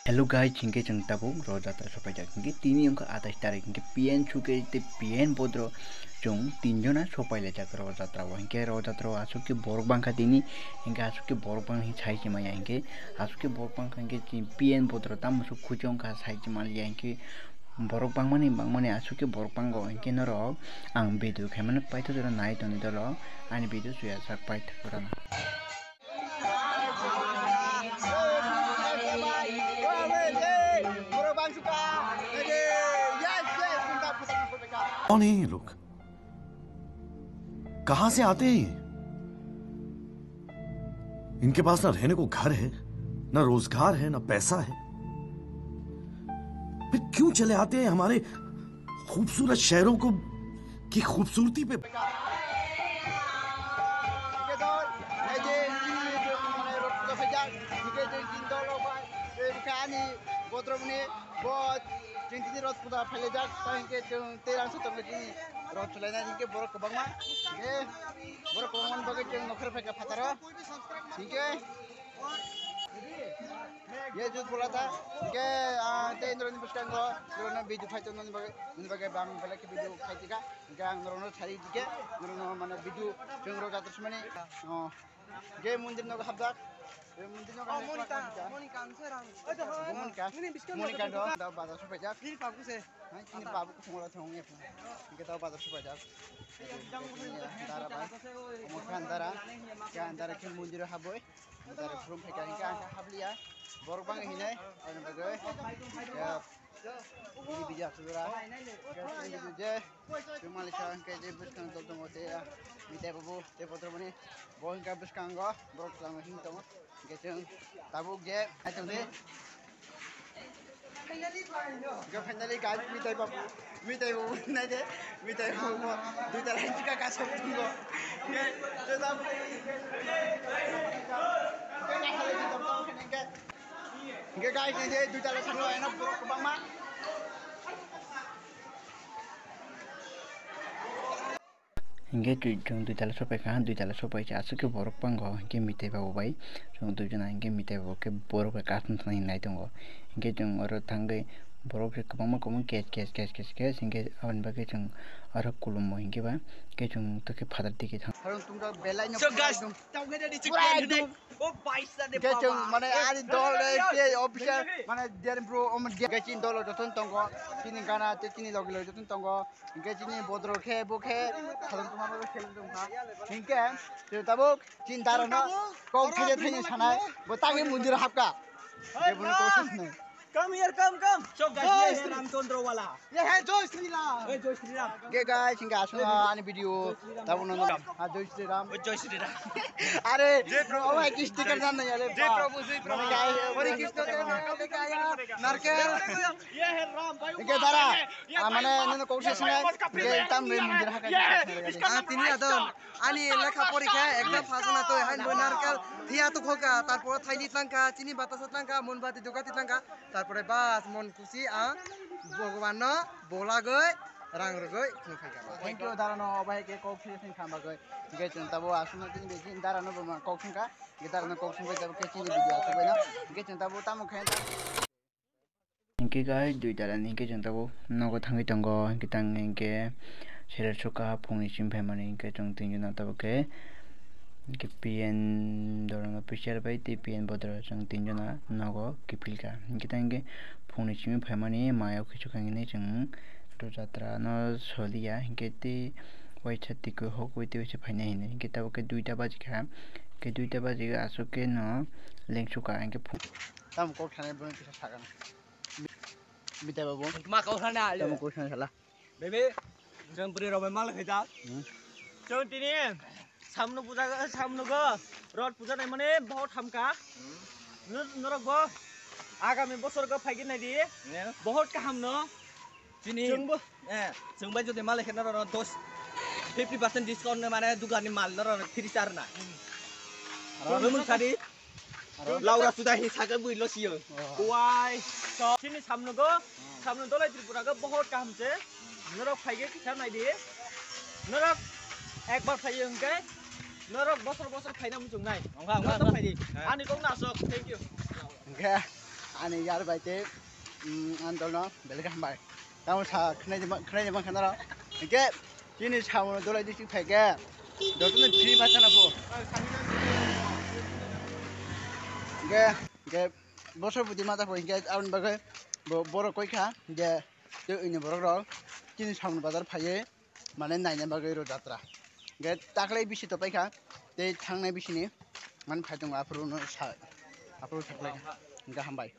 Hello guys, chinke chung tabu roja ta sopai jak chinke tini yung ka 28 tarik chinke PN chuke te PN bodro chung tinjona sopai le jak roja trawo hinke roja trawo asuk ke borok bangka tini hinke asuk ke borok bang hi chai chima ya hinke asuk ke borok bang hinke chin PN bodro tam su khujong ka chai chima ya hinke borok bangmani asuk ke borok bango hinke noro ang video khaimana paito jora nai toni dolo ani video suya sak paito jora कौन है ये लोग? कहां से आते हैं ये? इनके पास ना रहने को घर है, ना रोजगार है, ना पैसा है, फिर क्यों चले आते हैं हमारे खूबसूरत शहरों को की खूबसूरती पे? Jeng tini rot puda phalejak tangke jeng terang sutam jeng rot chulaina jengke borok kebangma ge borok kebangman bagai jeng nokhar pheka phataro ठीक है ये जो बोला था के ते इंद्रनी पुष्कांगो नरोना बिजु फाइतो नन बागे बांग बेला के बिजु फाइतिका गांग नरोना छारि दिके नरोना माने बिजु जeng रो गातस माने ge mundir no habdak mundir no Monica do da bazar supajak ini pabu se ini pabu ko mola thonge ke da bazar supajak dara ba mokan dara ke andara ke mundir haboy dara from pheka ka habliya borok bang hinai ana bagai ya ini bijak sura ini je Malaysia ke je buskan to mote ya mitai babu te potro bani boin ka buskan go borok lang hin to ke jeng tabuk je atong de finally guys mitai babu nai de mitai babu dui ta lain jika ka sob tunggo ke tetap ke guys ni je dui ta lain sanglo enak borok kebang ma hinge jung du tala sopai kan du tala sopai cha asuk ke borok pango hinge mitai babu bai jung du jana hinge mitai babu ke borok ka katun thani nai tongo hinge jung oro thangai borok ke kabama komon kes hinge awan bagai jung oro kulumo hinge ba ke jung to ke phadar dike thang harun tungga belai no so guys tawge de chicken de o paisa de ke jung mane ari dol ke official mane der bro om ke chin dol jotun tongo chini gana te chini logilo jotun tongo ke chini bodro ke boke harun tungma ba khel dum ha hinge te tabuk chin darana ko khije thani sanai bo tagi mundir hapka ke bune kosis nahi come here come so guys ye hai Ramchandra wala ye hai Joy Shri Ram hey Joy Shri Ram ke guys hinga asuna ani video tabuno ha Joy Shri Ram Joy Shri Ram अरे ओ भाई की sticker जान नहीं अरे जय प्रभु हरे कृष्ण नरकेल ये है राम भाई के दारा माने नन कोशिश ने के तम रे मंदिर हा का তিনি আদন আনি লেখা পরীক্ষা একদম ফাসনা তো হাইন বনারকাল থিয়া তো খোকা তারপর থাইলি টাঙ্কা চিনি বাতাস টাঙ্কা মন বাতি দুগাতি টাঙ্কা তারপরে বাস মন খুশি ভগবান बोला गय रां रगय खुंखायगा थैंक यू दारा नो भाई के कोशिश ने खामा गय के चंता बो आसुना तिन बेजि दारा नो बमा कोखिंका के दारा नो कोखिं बे जब के चिनि भिडियो आसबैना के चंता बो तामो खाय hinge guys dui tala hinge jung tabo nogo thangai tongo hinge tang hinge sera choka phongni sim phaimani hinge jung tinjona tabo ke hinge PN doranga picture bai ti PN bodro jung tinjona nogo kipilka hinge tang hinge phongni sim phaimani mayo khichu kangini jung to jatra no soliya hinge ti wai chatti ko hok wai ti wai phaina hine hinge tabo ke duita baji kha ke duita baji asuke no lengsuka hinge ताम को खाने बन के सागन मिटा बाबू ma kau sana ताम को खाने साला bebe jeng puri robai mal khai ta jeng tini samnu puja samnu go rot puja nai mane bahut hamka norok bo agami bosor go phaigin nai di bahut kaham no tini jeng bo jeng bai jodi mal khena ro 50% discount mane dugani mal ro 3 star na mun sari Laura sudah hisaga builo siyo why so sini samnu dolai tripura go bahut kaham se norok phaige kisa nai di norok ekbar phaiye hingke norok bosor bosor phaina mujung nai angka phaidi ani kong nasok thank you Enggak. ani yar baite andolno belga hambai tamu sa khnai ma khanara ke kini samono dolai district phege dotune free bachana po ke bosor pudi mata po ke arun bagai borok koikha je te ini borok rok kini samono bazar phaye mane naina bagai ro jatra ge taklai bisi to paikha te thangnai bisini man phaitung apro no sa apro thaklai ga hambai